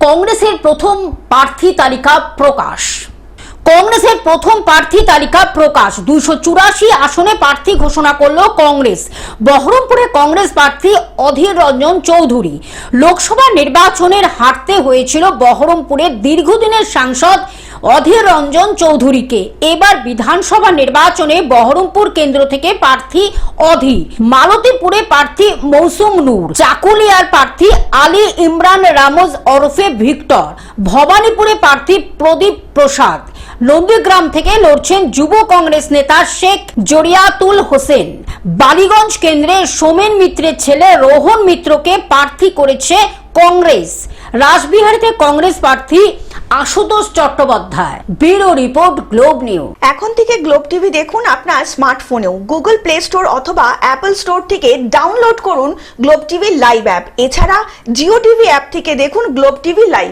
কংগ্রেসের প্রথম প্রার্থী তালিকা প্রকাশ। কংগ্রেসের প্রথম প্রার্থী তালিকা প্রকাশ। 284 আসনে প্রার্থী ঘোষণা করল কংগ্রেস। বহরমপুরে কংগ্রেস প্রার্থী অধীর রঞ্জন চৌধুরী। লোকসভা নির্বাচনের হারতে হয়েছিল বহরমপুরের দীর্ঘদিনের সাংসদ অধীর রঞ্জন চৌধুরীকে। এবার বিধানসভা নির্বাচনে বহরমপুর কেন্দ্র থেকে প্রার্থী অধীর, মালতীপুরে প্রার্থী মৌসুম নূর, চাকুলিয়ার প্রার্থী আলী ইমরান রামোজ ওরফে ভিক্টর, ভবানীপুরে প্রার্থী প্রদীপ প্রসাদ, নন্দীগ্রাম থেকে লড়ছেন যুব কংগ্রেস নেতা শেখ জরিয়াতুল হোসেন। বালিগঞ্জ কেন্দ্রে সোমেন মিত্রের ছেলে রোহন মিত্রকে প্রার্থী করেছে কংগ্রেস। রাসবিহারীতে কংগ্রেস প্রার্থী Ashutosh Chattopadhyay. Bureau report, globe news. এখন থেকে গ্লোব টিভি দেখুন আপনার স্মার্টফোনেও। গুগল প্লে স্টোর অথবা অ্যাপল স্টোর থেকে ডাউনলোড করুন গ্লোব টিভি লাইভ অ্যাপ। এছাড়া জিও টিভি অ্যাপ থেকে দেখুন গ্লোব টিভি লাইভ।